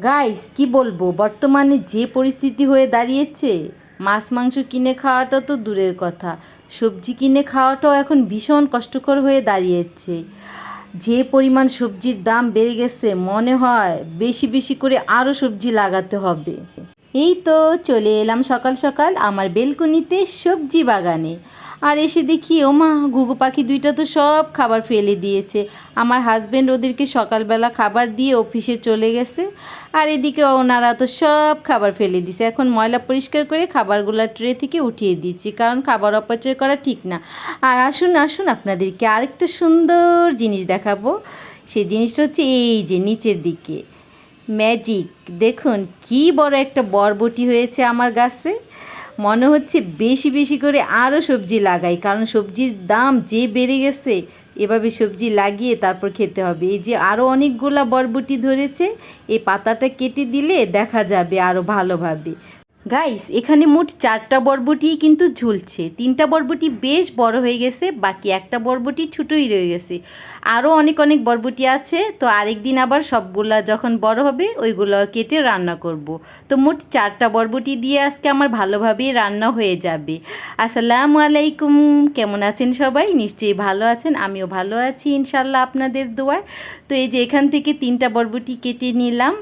Guys কি বলবো, বর্তমানে যে পরিস্থিতি হয়ে দাঁড়িয়েছে, মাছ মাংস কিনে খাওয়াটা তো দূরের কথা, সবজি কিনে খাওয়াটাও এখন ভীষণ কষ্টকর হয়ে দাঁড়িয়েছে। যে পরিমাণ সবজির দাম বেড়ে গেছে, মনে হয় বেশি বেশি করে আরও সবজি লাগাতে হবে। এই তো চলে এলাম সকাল সকাল আমার বেলকনিতে সবজি বাগানে। আর এসে দেখি ওমা, ঘুঘু পাখি দুইটা তো সব খাবার ফেলে দিয়েছে। আমার হাজব্যান্ড ওদেরকে সকালবেলা খাবার দিয়ে অফিসে চলে গেছে, আর এদিকে ওনারা তো সব খাবার ফেলে দিছে। এখন ময়লা পরিষ্কার করে খাবারগুলো ট্রে থেকে উঠিয়ে দিচ্ছি, কারণ খাবার অপচয় করা ঠিক না। আর আসুন আসুন, আপনাদেরকে আরেকটা সুন্দর জিনিস দেখাবো। সেই জিনিসটা হচ্ছে এই যে নিচের দিকে ম্যাজিক। দেখুন কি বড় একটা বরবটি হয়েছে আমার গাছে। মনে হচ্ছে বেশি বেশি করে আরও সবজি লাগাই, কারণ সবজির দাম যে বেড়ে গেছে, এভাবে সবজি লাগিয়ে তারপর খেতে হবে। এই যে আরও অনেকগুলা বরবটি ধরেছে, এই পাতাটা কেটে দিলে দেখা যাবে আরও ভালোভাবে। গাইস, এখানে মোট 4টা বরবটি কিন্তু ঝুলছে। 3টা বরবটি বেশ বড় হয়ে গেছে, বাকি একটা বরবটি ছোটোই রয়ে গেছে। আরও অনেক অনেক বরবটি আছে, তো আরেকদিন আবার সবগুলা যখন বড় হবে ওইগুলো কেটে রান্না করব। তো মোট 4টা বরবটি দিয়ে আজকে আমার ভালোভাবেই রান্না হয়ে যাবে। আসসালামু আলাইকুম, কেমন আছেন সবাই? নিশ্চয়ই ভালো আছেন, আমিও ভালো আছি ইনশাল্লাহ আপনাদের দোয়ায়। তো এই যে এখান থেকে 3টা বরবটি কেটে নিলাম।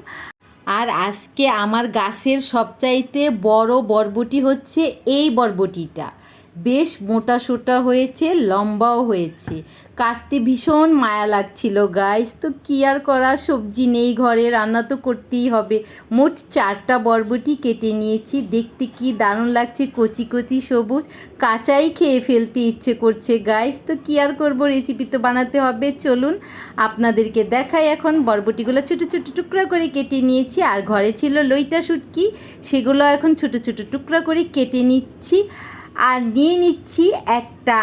আর আজকে আমার গাছের সবচাইতে বড় বরবটি হচ্ছে এই বরবটিটা। বেশ মোটা সোটা হয়েছে, লম্বাও হয়েছে। কাটতে ভীষণ মায়া লাগছিল গাইস, তো কি আর করা, সবজি নেই ঘরে, রান্না তো করতেই হবে। মোট 4টা বরবটি কেটে নিয়েছি। দেখতে কি দারুণ লাগছে, কচি কচি সবুজ, কাঁচাই খেয়ে ফেলতে ইচ্ছে করছে গাইস। তো কি আর করব, রেসিপি তো বানাতে হবে। চলুন আপনাদেরকে দেখাই। এখন বরবটিগুলো ছোটো ছোটো টুকরা করে কেটে নিয়েছি। আর ঘরে ছিল লইটা শুটকি, সেগুলো এখন ছোটো ছোটো টুকরা করে কেটে নিচ্ছি। আর নিয়ে নিচ্ছি একটা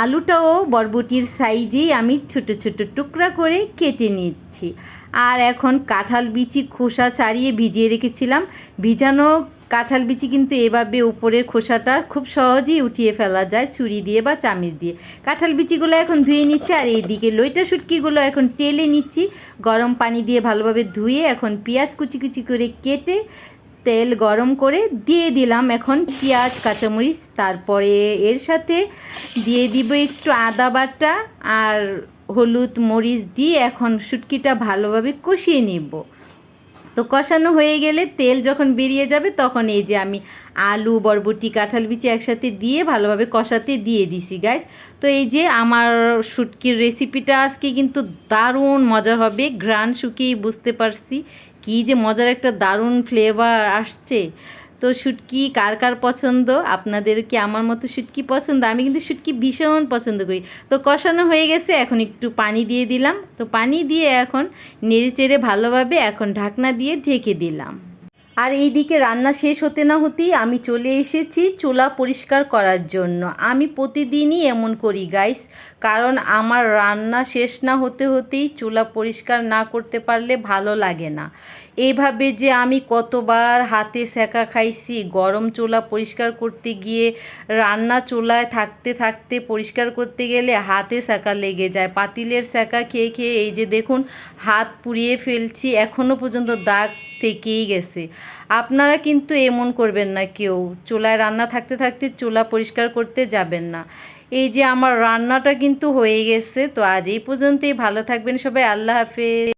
আলুটাও বরবটির সাইজেই আমি ছোটো ছোটো টুকরা করে কেটে নিচ্ছি। আর এখন কাঁঠাল বিচি খোসা ছাড়িয়ে ভিজিয়ে রেখেছিলাম। ভিজানো কাঁঠাল বিচি কিন্তু এভাবে উপরের খোসাটা খুব সহজেই উঠিয়ে ফেলা যায় ছুরি দিয়ে বা চামিচ দিয়ে। কাঁঠাল বিচিগুলো এখন ধুয়ে নিচ্ছি, আর এইদিকে লইটা শুটকিগুলো এখন টেলে নিচ্ছি। গরম পানি দিয়ে ভালোভাবে ধুয়ে এখন পেঁয়াজ কুচি কুচি করে কেটে তেল গরম করে দিয়ে দিলাম এখন পেঁয়াজ কাঁচামরিচ। তারপরে এর সাথে দিয়ে দিব একটু আদা বাটা আর হলুদ মরিচ দিয়ে এখন শুটকিটা ভালোভাবে কষিয়ে নিব। তো কষানো হয়ে গেলে তেল যখন বেরিয়ে যাবে, তখন এই যে আমি আলু বরবটি কাঁঠাল বিচি একসাথে দিয়ে ভালোভাবে কষাতে দিয়ে দিছি গাইস। তো এই যে আমার শুটকির রেসিপিটা আজকে কিন্তু দারুণ মজা হবে। ঘ্রাণ শুকিয়েই বুঝতে পারছি কী যে মজার একটা দারুণ ফ্লেভার আসছে। তো শুটকি কার কার পছন্দ? আপনাদের কি আমার মতো শুটকি পছন্দ? আমি কিন্তু শুটকি ভীষণ পছন্দ করি। তো কষানো হয়ে গেছে, এখন একটু পানি দিয়ে দিলাম। তো পানি দিয়ে এখন নেড়ে চেড়ে ভালোভাবে এখন ঢাকনা দিয়ে ঢেকে দিলাম। আর এই দিকে রান্না শেষ হতে না হতেই আমি চলে এসেছি চুলা পরিষ্কার করার জন্য। আমি প্রতিদিনই এমন করি গাইস, কারণ আমার রান্না শেষ না হতে হতেই চুলা পরিষ্কার না করতে পারলে ভালো লাগে না। এইভাবে যে আমি কতবার হাতে সেকা খাইছি, গরম চুলা পরিষ্কার করতে গিয়ে রান্না চুলায় থাকতে থাকতে পরিষ্কার করতে গেলে হাতে সেকা লেগে যায়। পাতিলের সেকা খেয়ে খেয়ে এই যে দেখুন হাত পুড়িয়ে ফেলছি, এখনও পর্যন্ত দাগ থেকেই গেছে। আপনারা কিন্তু এমন করবেন না, কেউ চুলায় রান্না থাকতে থাকতে চুলা পরিষ্কার করতে যাবেন না। এই যে আমার রান্নাটা কিন্তু হয়ে গেছে। তো আজ এই পর্যন্তই, ভালো থাকবেন সবাই, আল্লাহ হাফেজ।